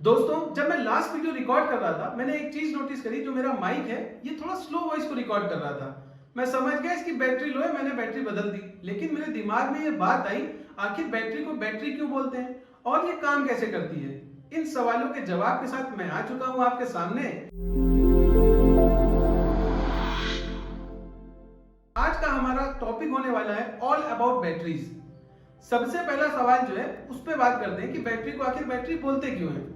दोस्तों, जब मैं लास्ट वीडियो रिकॉर्ड कर रहा था, मैंने एक चीज नोटिस करी। जो मेरा माइक है ये थोड़ा स्लो वॉइस को रिकॉर्ड कर रहा था। मैं समझ गया इसकी बैटरी लो है, मैंने बैटरी बदल दी। लेकिन मेरे दिमाग में ये बात आई, आखिर बैटरी को बैटरी क्यों बोलते हैं और ये काम कैसे करती है। इन सवालों के जवाब के साथ मैं आ चुका हूं आपके सामने। आज का हमारा टॉपिक होने वाला है ऑल अबाउट बैटरीज। सबसे पहला सवाल जो है उस पर बात करते हैं कि बैटरी को आखिर बैटरी बोलते क्यों हैं।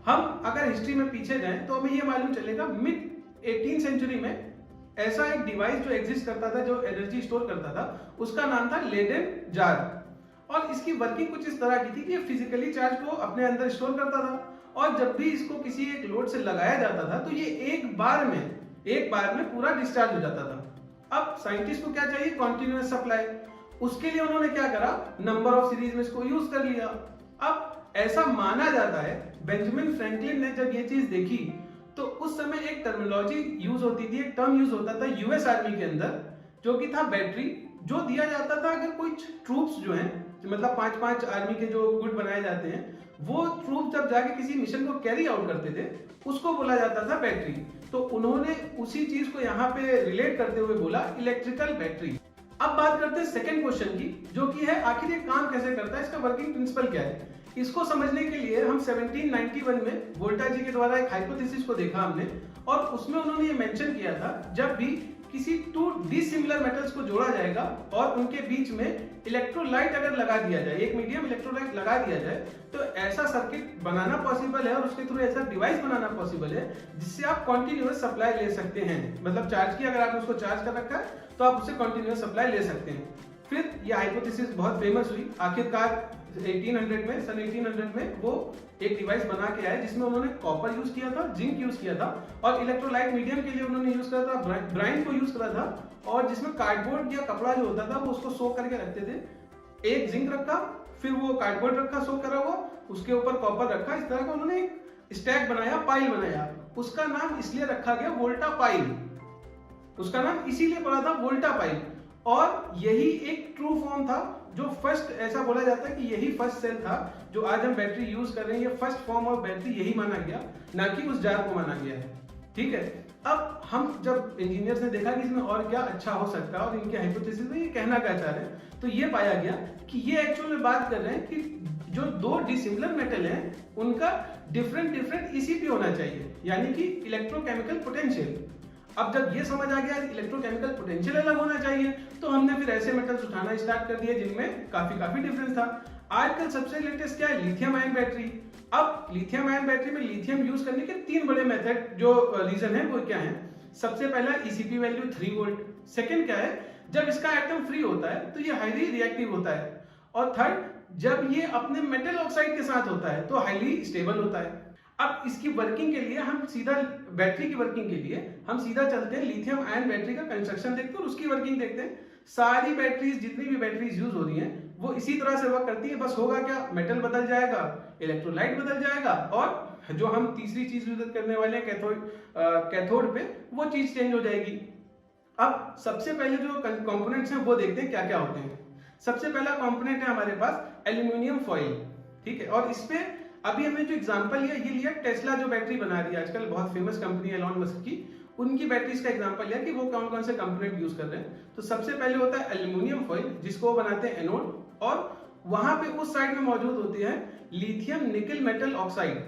हम अगर हिस्ट्री में पीछे जाएं तो हमें ये मालूम चलेगा, मिड 18th सेंचुरी में ऐसा एक डिवाइस जो एग्जिस्ट करता था, जो एनर्जी स्टोर करता था, उसका नाम था लेडेन जार। और इसकी वर्किंग कुछ इस तरह की थी कि ये फिजिकली चार्ज को अपने अंदर स्टोर करता था और जब भी इसको किसी एक लोड से लगाया जाता था तो ये एक बार में पूरा डिस्चार्ज हो जाता था। अब साइंटिस्ट को क्या चाहिए? Continuous supply. उसके लिए उन्होंने क्या करा, नंबर ऑफ सीरीज में इसको यूज कर लिया। अब ऐसा माना जाता है, बेंजामिन फ्रैंकलिन ने जब ये चीज देखी तो उस समय एक टर्मिनोलॉजी यूज होती थी, एक टर्म यूज होता था यूएस आर्मी के अंदर, जो कि था बैटरी। जो दिया जाता था अगर कोई ट्रूप्स जो हैं, मतलब 5-5 आर्मी के जो गुट बनाए जाते हैं, वो ट्रूप जब जाके किसी मिशन को कैरी आउट करते थे उसको बोला जाता था बैटरी। तो उन्होंने उसी चीज को यहाँ पे रिलेट करते हुए बोला इलेक्ट्रिकल बैटरी। अब बात करते हैं सेकंड क्वेश्चन की, जो कि है आखिर ये काम कैसे करता है, इसका वर्किंग प्रिंसिपल क्या है। इसको समझने के लिए हम 1791 में वोल्टा जी के द्वारा एक हाइपोथेसिस को देखा हमने, और उसमें उन्होंने ये मेंशन किया था, जब भी किसी 2 डिसिमिलर मेटल्स को जोड़ा जाएगा और उनके बीच में इलेक्ट्रोलाइट अगर लगा दिया जाए, एक मीडियम इलेक्ट्रोलाइट लगा दिया जाए, तो ऐसा सर्किट बनाना पॉसिबल है और उसके थ्रू ऐसा डिवाइस बनाना पॉसिबल है जिससे आप कॉन्टिन्यूअस सप्लाई ले सकते हैं। मतलब चार्ज की, अगर आपने उसको चार्ज कर रखा है तो आप उससे कॉन्टिन्यूअस सप्लाई ले सकते हैं। फिर ये हाइपोथेसिस बहुत फेमस हुई। आखिरकार 1800 में वो एक डिवाइस बना के आए जिसमें उन्होंने कॉपर यूज किया था, जिंक यूज किया था, और इलेक्ट्रोलाइट मीडियम के लिए उन्होंने यूज करा था ब्राइन को यूज करा था, और जिसमें कार्डबोर्ड या कपड़ा जो होता था वो उसको सोक करके रखते थे। एक जिंक रखा, फिर वो कार्डबोर्ड रखा सोक करा हुआ, उसके ऊपर कॉपर रखा। इस तरह का उन्होंने एक स्टैक बनाया, पाइल बनाया। उसका नाम इसलिए रखा गया वोल्टा पाइल। उसका नाम इसीलिए पड़ा था वोल्टा पाइल। और यही एक ट्रू फॉर्म था, जो फर्स्ट, ऐसा बोला जाता है कि यही फर्स्ट सेल था जो आज हम बैटरी यूज कर रहे हैं। ये फर्स्ट फॉर्म ऑफ बैटरी यही माना गया, ना कि उस जार को माना गया है। ठीक है, अब हम जब इंजीनियर्स ने देखा कि इसमें और क्या अच्छा हो सकता है और इनके हाइपोथेसिस में ये कहना क्या चाह रहे हैं, तो ये पाया गया कि ये एक्चुअल में बात कर रहे हैं कि जो 2 डिसिमिलर मेटल हैं उनका डिफरेंट ईसीपी होना चाहिए, यानी कि इलेक्ट्रोकेमिकल पोटेंशियल। अब जब ये समझ आ गया इलेक्ट्रोकेमिकल पोटेंशियल अलग होना चाहिए, तो हमने फिर ऐसे मेटल्स उठाना स्टार्ट कर दिए जिनमें काफी डिफरेंस था। आजकल सबसे लेटेस्ट क्या है? Lithium ion battery. अब लिथियम आयन बैटरी में लिथियम यूज करने के 3 बड़े मेथड, जो रीजन है वो क्या है। सबसे पहला ईसीपी वैल्यू 3 वोल्ट। सेकंड क्या है, जब इसका एटम फ्री होता है तो ये हाईली रिएक्टिव होता है। और थर्ड, जब ये अपने मेटल ऑक्साइड के साथ होता है तो हाईली स्टेबल होता है। अब इसकी वर्किंग के लिए हम सीधा, बैटरी की वर्किंग के लिए हम सीधा चलते हैं लिथियम आयन बैटरी का कंस्ट्रक्शन देखते हैं और उसकी वर्किंग देखते हैं। सारी बैटरीज, जितनी भी बैटरीज यूज हो रही हैं, वो इसी तरह से वर्क करती है। बस होगा क्या, मेटल बदल जाएगा, इलेक्ट्रोलाइट बदल जाएगा, और जो हम तीसरी चीज यूज करने वाले हैं कैथोड पे, वो चीज चेंज हो जाएगी। अब सबसे पहले जो कंपोनेंट्स हैं वो देखते हैं क्या क्या होते हैं। सबसे पहला कंपोनेंट है हमारे पास एल्यूमिनियम फॉइल। ठीक है, और इस पे अभी हमने जो एग्जांपल लिया, ये लिया टेस्ला जो बैटरी बना रही है आजकल, बहुत फेमस कंपनी है एलॉन मस्क की, उनकी बैटरीज का एग्जांपल लिया कि वो कौन कौन से कंपोनेंट यूज कर रहे हैं। तो सबसे पहले होता है एल्यूमिनियम फॉइल, जिसको वो बनाते हैं एनोड, और वहां पे उस साइड में मौजूद होती है lithium nickel metal oxide.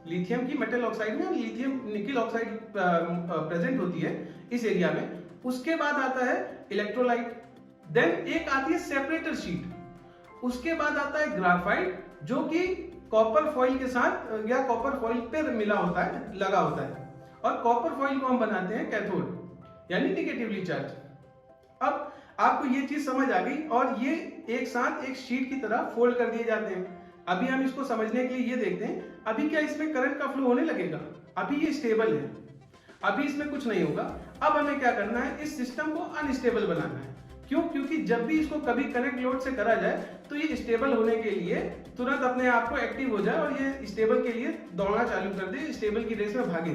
Lithium की मेटल ऑक्साइड में लिथियम निकल ऑक्साइड प्रेजेंट होती है इस एरिया में। उसके बाद आता है इलेक्ट्रोलाइट, देन एक आती है सेपरेटर शीट, उसके बाद आता है ग्राफाइट, जो कि कॉपर फॉइल के साथ या कॉपर फॉइल पे मिला होता है, लगा होता है। और कॉपर फॉइल को हम बनाते हैं कैथोड, यानी निगेटिवली चार्ज। अब आपको ये चीज समझ आ गई, और ये एक साथ एक शीट की तरह फोल्ड कर दिए जाते हैं। अभी हम इसको समझने के लिए ये देखते हैं, अभी क्या इसमें करंट का फ्लो होने लगेगा? अभी ये स्टेबल है, अभी इसमें कुछ नहीं होगा। अब हमें क्या करना है, इस सिस्टम को अनस्टेबल बनाना है। क्यों? क्योंकि जब भी इसको कभी कनेक्ट लोड से करा जाए तो ये स्टेबल होने के लिए तुरंत अपने आप को एक्टिव हो जाए और ये स्टेबल के लिए दौड़ना चालू कर दे, स्टेबल की रेस में भागे।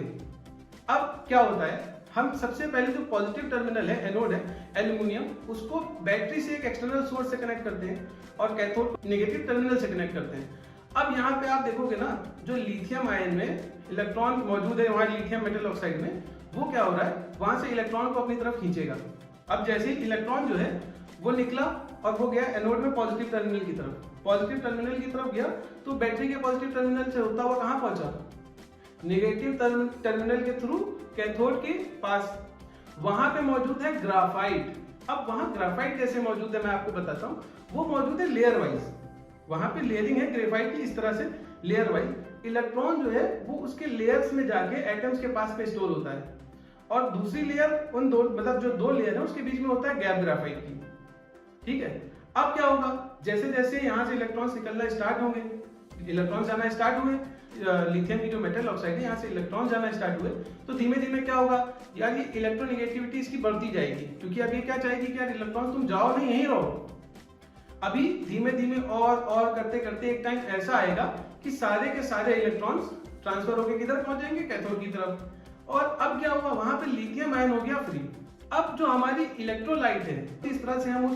अब क्या होता है, हम सबसे पहले जो पॉजिटिव टर्मिनल है, एनोड है एल्यूमिनियम, उसको बैटरी से एक एक्सटर्नल सोर्स से कनेक्ट करते हैं और कैथोड को नेगेटिव टर्मिनल से कनेक्ट करते हैं। अब यहाँ पे आप देखोगे ना, जो लिथियम आयन में इलेक्ट्रॉन मौजूद है वहाँ लिथियम मेटल ऑक्साइड में, वो क्या हो रहा है, वहां से इलेक्ट्रॉन को अपनी तरफ खींचेगा। अब जैसे ही इलेक्ट्रॉन जो है वो निकला और वो गया एनोड में पॉजिटिव टर्मिनल की तरफ, पॉजिटिव टर्मिनल की तरफ गया तो बैटरी के पॉजिटिव टर्मिनल से होता हुआ कहाँ पहुंचा, नेगेटिव टर्मिनल के थ्रू कैथोड के पास। वहां पे मौजूद है ग्राफाइट। अब वहां ग्राफाइट कैसे मौजूद है मैं आपको बताता हूँ। वो मौजूद है लेयर वाइज, वहां पे लेयरिंग है ग्रेफाइट की, इस तरह से लेयर वाइज। इलेक्ट्रॉन जो है वो उसके लेयर्स में जाके एटम्स के पास पे स्टोर होता है, और दूसरी लेयर उन दो मतलब जो दो लेयर है उसके बीच में होता है गैप ग्राफाइट की। ठीक है, अब क्या होगा, जैसे जैसे यहाँ से इलेक्ट्रॉन्स निकलना स्टार्ट होंगे, इलेक्ट्रॉन जाना स्टार्ट हुए, लिथियम की जो मेटल ऑक्साइड है यहाँ से इलेक्ट्रॉन जाना स्टार्ट हुए, तो धीमे धीमे क्या होगा यार, ये इलेक्ट्रोनेगेटिविटी इसकी बढ़ती जाएगी, क्योंकि अब ये क्या चाहेगी कि यार इलेक्ट्रॉन तुम जाओ नहीं, यहीं रहो। अभी धीमे धीमे और करते करते एक टाइम ऐसा आएगा कि सारे के सारे इलेक्ट्रॉन्स ट्रांसफर होकर किधर पहुंच जाएंगे, कैथोड की तरफ। और अब क्या हुआ, वहां पे लिथियम आयन हो गया फ्री। अब जो हमारी इलेक्ट्रोलाइट है, इस तरह से हम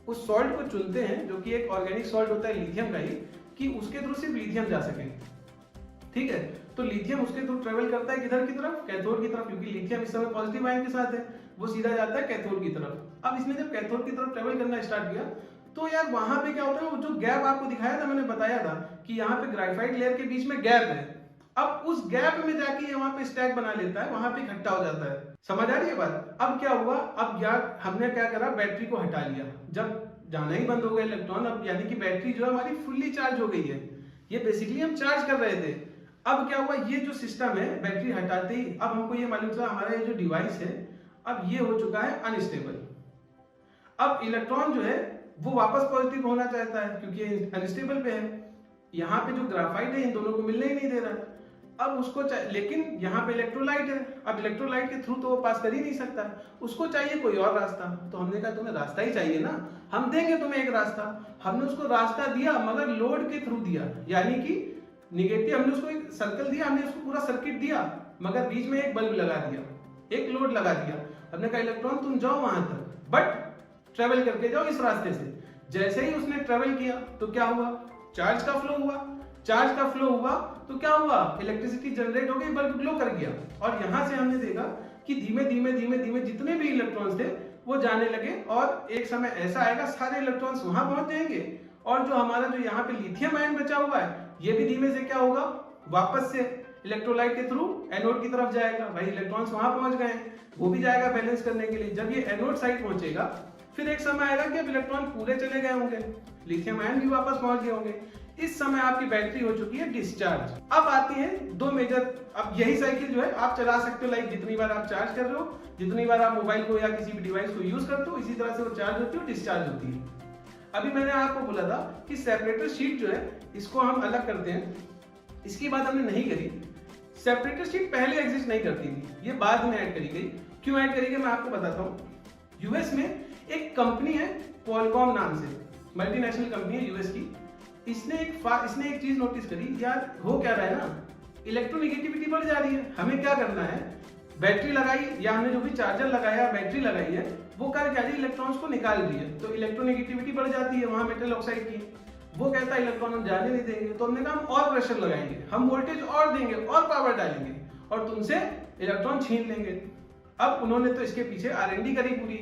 उस सॉल्ट को चुनते हैं जो कि एक ऑर्गेनिक सॉल्ट होता है लिथियम का ही, कि उसके थ्रू सिर्फ लिथियम जा सके। ठीक है, तो लिथियम उसके थ्रू ट्रेवल करता है किधर की तरफ, कैथोड की तरफ, क्योंकि लिथियम इस समय पॉजिटिव आयन के साथ है, वो सीधा जाता है कैथोड की तरफ। अब इसने जब कैथोड की तरफ ट्रेवल करना स्टार्ट किया तो यार वहां पे क्या होता है, वो जो गैप आपको दिखाया था, मैंने बताया था कि यहाँ पे ग्राफाइट लेयर के बीच में गैप है। अब उस गैप में जाके ये वहां पे स्टैक बना लेता है, वहां पे इकट्ठा हो जाता है। समझ आ रही है बात। अब क्या हुआ, अब यार हमने क्या करा, बैटरी को हटा लिया। जब जाना ही बंद हो गया इलेक्ट्रॉन, अब यानी कि बैटरी जो है हमारी फुल्ली चार्ज हो गई है। ये बेसिकली हम चार्ज कर रहे थे। अब क्या हुआ, ये जो सिस्टम है बैटरी हटाते ही अब हमको ये मालूम चला हमारा ये जो डिवाइस है अब ये हो चुका है अनस्टेबल। अब इलेक्ट्रॉन जो है वो वापस पॉजिटिव होना चाहता है क्योंकि अनस्टेबल पे है। यहाँ पे जो ग्राफाइट है इन दोनों को मिलने ही नहीं दे रहा। अब उसको लेकिन यहाँ पे इलेक्ट्रोलाइट है, अब इलेक्ट्रोलाइट के थ्रू तो वो पास कर ही नहीं सकता, उसको चाहिए कोई और रास्ता। तो हमने कहा तुम्हें रास्ता ही चाहिए ना, हम देंगे तुम्हें एक रास्ता। हमने उसको रास्ता दिया मगर लोड के थ्रू दिया, यानी कि निगेटिव, हमने उसको एक सर्कल दिया, हमने उसको पूरा सर्किट दिया मगर बीच में एक बल्ब लगा दिया, एक लोड लगा दिया। हमने कहा इलेक्ट्रॉन तुम जाओ वहां तक बट ट्रेवल करके जाओ इस रास्ते से। जैसे ही उसने ट्रेवल किया तो क्या हुआ, चार्ज का फ्लो हुआ। चार्ज का फ्लो हुआ तो क्या हुआ, इलेक्ट्रिसिटी जनरेट हो गई, बल्ब ग्लो कर गया। और यहां से हमने देखा कि धीमे धीमे धीमे धीमे जितने भी इलेक्ट्रॉन्स थे वो जाने लगे और एक समय ऐसा आएगा सारे इलेक्ट्रॉन्स वहां पहुंच जाएंगे और जो हमारा जो यहाँ पे लिथियम आयन बचा हुआ है ये भी धीमे से क्या होगा, वापस से इलेक्ट्रोलाइट के थ्रू एनोड की तरफ जाएगा। भाई इलेक्ट्रॉन्स वहां पहुंच गए, वो भी जाएगा बैलेंस करने के लिए। जब ये एनोड साइड पहुंचेगा फिर एक समय आएगा कि अब इलेक्ट्रॉन पूरे चले गए होंगे, लिथियम आयन भी वापस पहुंच गए होंगे। इस समय आपकी बैटरी हो चुकी है डिस्चार्ज। अब आती है दो मेजर, अब यही साइकिल जो है आप चला सकते हो, लाइक जितनी बार आप चार्ज कर रहे हो, जितनी बार आप मोबाइल को या किसी भी डिवाइस को यूज करते हो, इसी तरह से वो चार्ज होती है और डिस्चार्ज होती है। अभी मैंने आपको बोला था कि सेपरेटर शीट जो है इसको हम अलग करते हैं, इसकी बात हमने नहीं करी। सेपरेटर शीट पहले एग्जिस्ट नहीं करती थी, ये बाद में ऐड करी गई। क्यों ऐड करी गई मैं आपको बताता हूँ। यूएस में एक कंपनी है क्वालकॉम नाम से, मल्टीनेशनल कंपनी है यूएस की। इसने एक चीज नोटिस करी, यार हो क्या रहा है ना, इलेक्ट्रोनेगेटिविटी बढ़ जा रही है। हमें क्या करना है, बैटरी लगाई या हमने जो भी चार्जर लगाया बैटरी लगाई है वो कर क्या रही है, इलेक्ट्रॉन्स को निकाल रही है, तो इलेक्ट्रोनेगेटिविटी बढ़ जाती है वहां मेटल ऑक्साइड की। वो कहता है इलेक्ट्रॉन हम जाने नहीं देंगे, तो हमने कहा हम और प्रेशर लगाएंगे, हम वोल्टेज और देंगे और पावर डालेंगे और तुमसे इलेक्ट्रॉन छीन लेंगे। अब उन्होंने तो इसके पीछे R&D करी पूरी,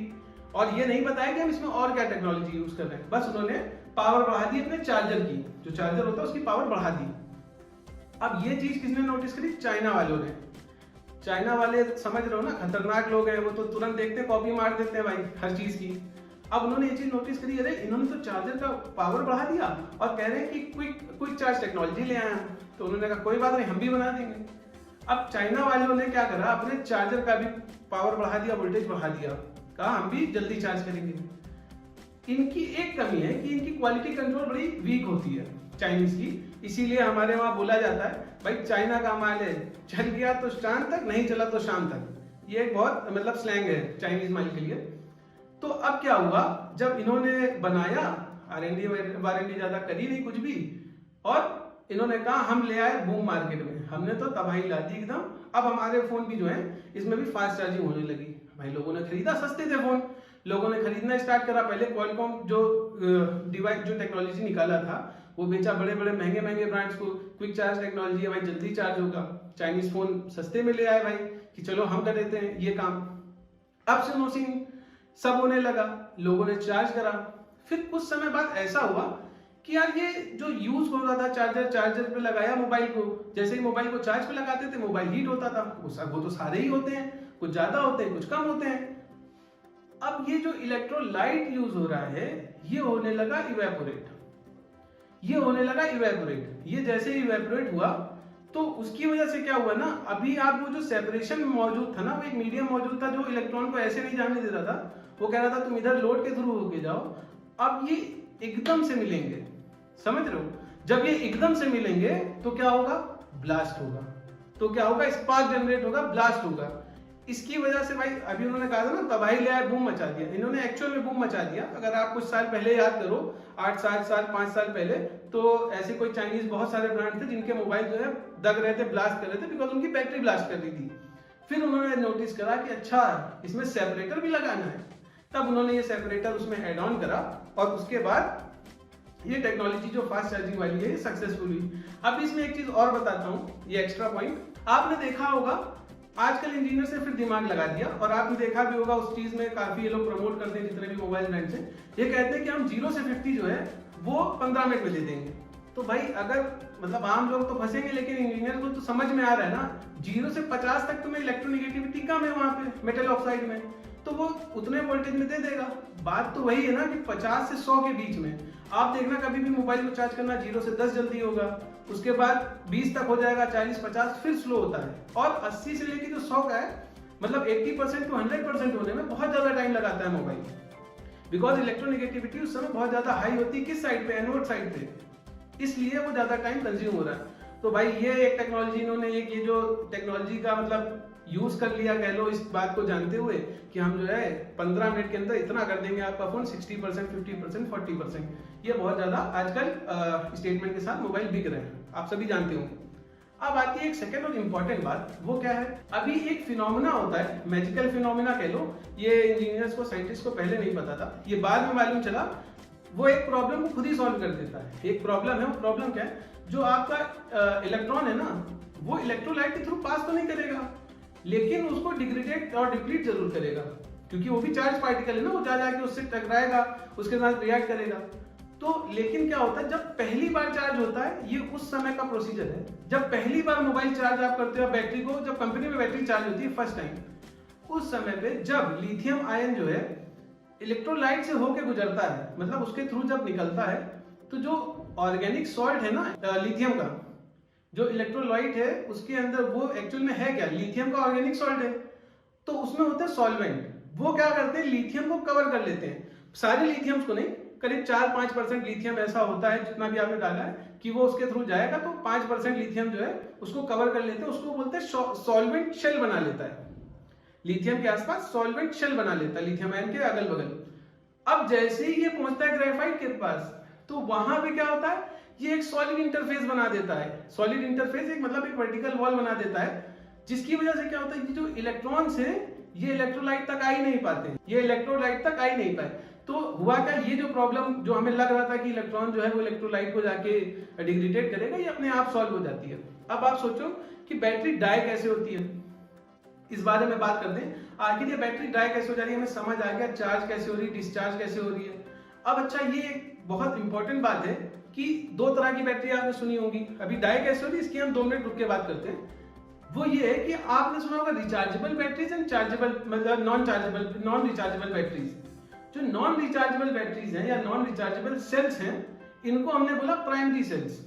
और ये नहीं बताया कि हम इसमें और क्या टेक्नोलॉजी यूज कर रहे हैं, बस उन्होंने पावर बढ़ा दी अपने चार्जर की, जो चार्जर होता है उसकी पावर बढ़ा दी। अब ये चीज किसने नोटिस करी, चाइना वालों ने। चाइना वाले समझ रहे हो ना, खतरनाक लोग हैं, वो तो तुरंत देखते कॉपी मार देते हैं भाई हर चीज की। अब उन्होंने ये चीज नोटिस करी, अरे इन्होंने तो चार्जर का पावर बढ़ा दिया और कह रहे हैं कि क्विक चार्ज टेक्नोलॉजी ले आए हैं। तो उन्होंने कहा कोई बात नहीं, हम भी बना देंगे। अब चाइना वालों ने क्या करा, अपने चार्जर का भी पावर बढ़ा दिया, वोल्टेज बढ़ा दिया, कहा हम भी जल्दी चार्ज करेंगे। इनकी एक कमी है कि इनकी क्वालिटी कंट्रोल बड़ी वीक होती है चाइनीज की, इसीलिए हमारे वहां बोला जाता है भाई चाइना का माल है, चल गया तो शाम तक, नहीं चला तो शाम तक। ये एक बहुत मतलब स्लैंग है चाइनीज माल के लिए। तो अब क्या हुआ, जब इन्होंने बनाया, R&D ज्यादा करी नहीं कुछ भी, और इन्होंने कहा हम ले आए बूम मार्केट में, हमने तो तबाही ला दी एकदम। अब हमारे फोन भी जो है इसमें भी फास्ट चार्जिंग होने लगी। भाई लोगों ने खरीदा, सस्ते थे फोन, लोगों ने खरीदना स्टार्ट करा। पहले क्वालकॉम जो डिवाइस जो टेक्नोलॉजी निकाला था वो बेचा बड़े बड़े महंगे महंगे ब्रांड्स को। क्विक चार्ज टेक्नोलॉजी है भाई, जल्दी चार्ज होगा। चाइनीज फोन सस्ते में ले आए भाई कि चलो हम कर देते हैं ये काम। अब से मशीन सब होने लगा, लोगों ने चार्ज करा। फिर कुछ समय बाद ऐसा हुआ कि यार ये जो यूज हो रहा था चार्जर पे लगाया मोबाइल को, जैसे ही मोबाइल को चार्ज पे लगाते थे मोबाइल हीट होता था। वो तो सारे ही होते हैं, कुछ ज्यादा होते हैं कुछ कम होते हैं। अब ये जो इलेक्ट्रोलाइट यूज हो रहा है ये होने लगा इवेपोरेट। ये जैसे ही इवेपोरेट हुआ तो उसकी वजह से क्या हुआ ना, अभी आप वो जो सेपरेशन मौजूद था ना, वो एक मीडियम मौजूद था जो इलेक्ट्रॉन को ऐसे नहीं जाने देता था। वो कह रहा था तुम इधर लोड के थ्रू होके जाओ। अब ये एकदम से मिलेंगे, समझ रहे हो? जब ये एकदम से मिलेंगे तो क्या होगा? ब्लास्ट होगा। तो क्या होगा? स्पार्क जनरेट होगा, ब्लास्ट होगा। इसकी वजह से भाई अभी उन्होंने कहा था ना तबाही ले आए, बूम मचा दिया। इन्होंने एक्चुअल में बूम मचा दिया। अगर आप कुछ साल पहले याद करो, 8-7 साल 5 साल पहले, तो ऐसे कोई चाइनीज बहुत सारे ब्रांड थे जिनके मोबाइल जो है दग रहे थे, ब्लास्ट कर रहे थे, बिकॉज उनकी बैटरी ब्लास्ट कर रही थी। फिर उन्होंने नोटिस करा कि अच्छा इसमें सेपरेटर भी लगाना है। तब उन्होंने ये सेपरेटर उसमें एड ऑन करा और उसके बाद ये टेक्नोलॉजी जो फास्ट चार्जिंग वाली है सक्सेसफुल हुई। अब इसमें एक चीज और बताता हूँ, ये एक्स्ट्रा पॉइंट आपने देखा होगा, आजकल इंजीनियर्स ने फिर दिमाग लगा दिया और आपने देखा भी होगा उस चीज में काफी ये लोग प्रमोट करते हैं जितने भी मोबाइल ब्रांड्स हैं। ये कहते हैं कि हम 0 से 50 जो है वो 15 मिनट में दे देंगे। तो भाई अगर मतलब आम लोग तो फंसेंगे, लेकिन इंजीनियर को तो समझ में आ रहा है ना, 0 से 50 तक तुम्हें इलेक्ट्रोनेगेटिविटी कम है वहां पे मेटल ऑक्साइड में, तो वो उतने वोल्टेज में दे देगा। बात तो वही है ना कि 50 से 100 के बीच में आप देखना, कभी भी मोबाइल को चार्ज करना 0 से 10 जल्दी होगा, उसके बाद 20 तक हो जाएगा, 40-50 फिर स्लो होता है, और 80 से लेके जो 100 का है मतलब 80% टू 100% होने में बहुत ज्यादा टाइम लगाता है मोबाइल, बिकॉज इलेक्ट्रोनेगेटिविटी उस समय बहुत ज्यादा हाई होती है। किस साइड पे? एनोड साइड पे, इसलिए वो ज्यादा टाइम कंज्यूम हो रहा है। तो भाई ये एक टेक्नोलॉजी इन्होंने ये जो टेक्नोलॉजी का मतलब यूज कर लिया कह लो, इस बात को जानते हुए कि हम जो है 15 मिनट के अंदर इतना कर देंगे आपका फोन 60%, 50%, 40%। ये बहुत ज्यादा आजकल स्टेटमेंट के साथ मोबाइल बिक रहे हैं, आप सभी जानते होंगे। अब आती है एक सेकेंड और इम्पोर्टेंट बात, वो क्या है? अभी एक फिनोमेना होता है, मैजिकल फिनोमेना कह लो, ये इंजीनियर्स को साइंटिस्ट को पहले नहीं पता था, ये बाद में मालूम चला। वो एक प्रॉब्लम को खुद ही सॉल्व कर देता है। एक प्रॉब्लम है, वो प्रॉब्लम क्या है? जो आपका इलेक्ट्रॉन है ना, वो इलेक्ट्रोलाइट के थ्रू पास तो नहीं करेगा, लेकिन उसको डिग्रेडेट और डिप्लीट जरूर करेगा, क्योंकि वो भी चार्ज पार्टिकल है ना, वो जा जाके उससे टकराएगा, उसके साथ रिएक्ट करेगा। तो लेकिन क्या होता है, जब पहली बार चार्ज होता है, ये उस समय का प्रोसीजर है, जब पहली बार मोबाइल चार्ज आप करते हो बैटरी को, जब कंपनी में बैटरी चार्ज होती है फर्स्ट टाइम, उस समय पे जब लिथियम आयन जो है इलेक्ट्रोलाइट से होके गुजरता है, मतलब उसके थ्रू जब निकलता है, तो जो ऑर्गेनिक सॉल्ट है ना लिथियम का, जो इलेक्ट्रोलाइट है उसके अंदर वो एक्चुअल में है क्या? लिथियम का ऑर्गेनिक सॉल्ट है। तो उसमें होते हैं सॉल्वेंट, वो क्या करते हैं? लिथियम को कवर कर लेते हैं, सारे लिथियम्स को नहीं, करीब 4-5% लिथियम ऐसा होता है जितना भी आपने डाला है कि वो उसके थ्रू जाएगा, तो 5% लिथियम जो है उसको कवर कर लेते हैं, उसको बोलते हैं सॉल्वेंट शेल बना लेता है। लिथियम के आसपास सॉल्वेंट शेल बना लेता है लिथियम आयन के अगल बगल। अब जैसे ही ये पहुंचता है ग्रेफाइट के पास, तो वहां पे क्या होता है? ये एक सॉलिड इंटरफेस बना देता है। सॉलिड इंटरफेस एक मतलब एक वर्टिकल वॉल बना देता है, जिसकी वजह से क्या होता है, ये जो इलेक्ट्रॉन्स हैं ये इलेक्ट्रोलाइट तक आ ही नहीं पाते, ये इलेक्ट्रोलाइट तक आ ही नहीं पाए। तो हुआ क्या, ये जो प्रॉब्लम जो हमें लग रहा था कि इलेक्ट्रॉन जो है वो इलेक्ट्रोलाइट को जाके डिग्रेडेट करेगा, ये अपने आप सॉल्व हो जाती है। अब आप सोचो कि बैटरी डाई कैसे होती है, इस बारे में बात करते हैं। आखिर ये बैटरी डाई कैसे हो जा रही है, हमें समझ आ गया, चार्ज कैसे हो रही है, डिस्चार्ज कैसे हो रही है। अब अच्छा, ये बहुत इंपॉर्टेंट बात है कि 2 तरह की बैटरी आपने सुनी होगी। अभी डाई कैसे हो रही है इसकी हम 2 मिनट रुक के बात करते हैं। वो ये है कि आपने सुना होगा रिचार्जेबल बैटरीज एंड चार्जेबल, मतलब नॉन रिचार्जेबल बैटरीज। जो नॉन रिचार्जेबल बैटरीज हैं या नॉन रिचार्जेबल सेल्स हैं, इनको हमने बोला प्राइमरी सेल्स,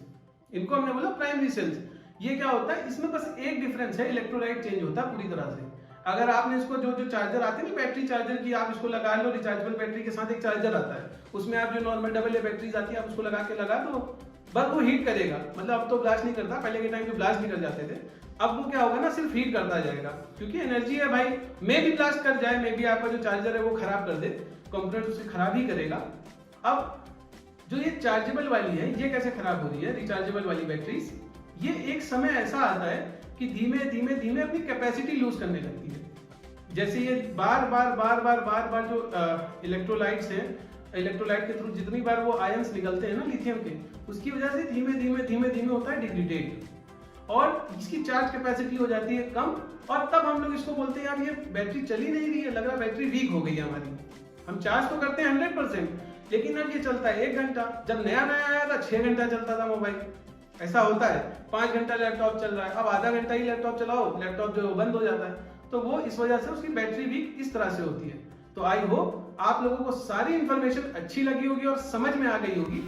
इनको हमने बोला प्राइमरी सेल्स। ये क्या होता है, इसमें बस एक डिफरेंस है, इलेक्ट्रोलाइट चेंज होता है पूरी तरह से। अगर आपने इसको जो चार्जर आते हैं ना बैटरी चार्जर की, आप इसको लगा लो, रिचार्जेबल बैटरी के साथ एक चार्जर आता है, उसमें आप जो नॉर्मल डबल ए बैटरीज आती है आप उसको लगा दो, बस वो हीट करेगा। मतलब अब तो ब्लास्ट नहीं करता, पहले के टाइम जो ब्लास्ट भी कर जाते थे, अब वो क्या होगा ना, सिर्फ हीट करता जाएगा, क्योंकि एनर्जी है भाई। मे भी ब्लास्ट कर जाए, मे भी आपका जो चार्जर है वो खराब कर दे, कंपोनेंट उसे खराब ही करेगा। अब जो ये चार्जेबल वाली है, ये कैसे खराब हो रही है, रिचार्जेबल वाली बैटरीज, ये एक समय ऐसा आता है कि धीमे धीमे धीमे अपनी कैपेसिटी लूज करने लगती है। जैसे ये बार बार जो इलेक्ट्रोलाइट्स हैं इलेक्ट्रोलाइट के थ्रू जितनी बार वो आयंस निकलते हैं ना लिथियम के, उसकी वजह से धीमे धीमे धीमे धीमे होता है डिग्रेडेट, और इसकी चार्ज कैपेसिटी हो जाती है कम, और तब हम लोग इसको बोलते हैं यार ये बैटरी चली नहीं रही है, लग रहा है बैटरी वीक हो गई है हमारी। हम चार्ज तो करते हैं 100%, लेकिन अब ये चलता है 1 घंटा। जब नया नया आया था 6 घंटा चलता था मोबाइल, ऐसा होता है। 5 घंटा लैपटॉप चल रहा है, अब आधा घंटा ही लैपटॉप चलाओ, लैपटॉप जो बंद हो जाता है। तो वो इस वजह से उसकी बैटरी वीक इस तरह से होती है। तो आई होप आप लोगों को सारी इंफॉर्मेशन अच्छी लगी होगी और समझ में आ गई होगी।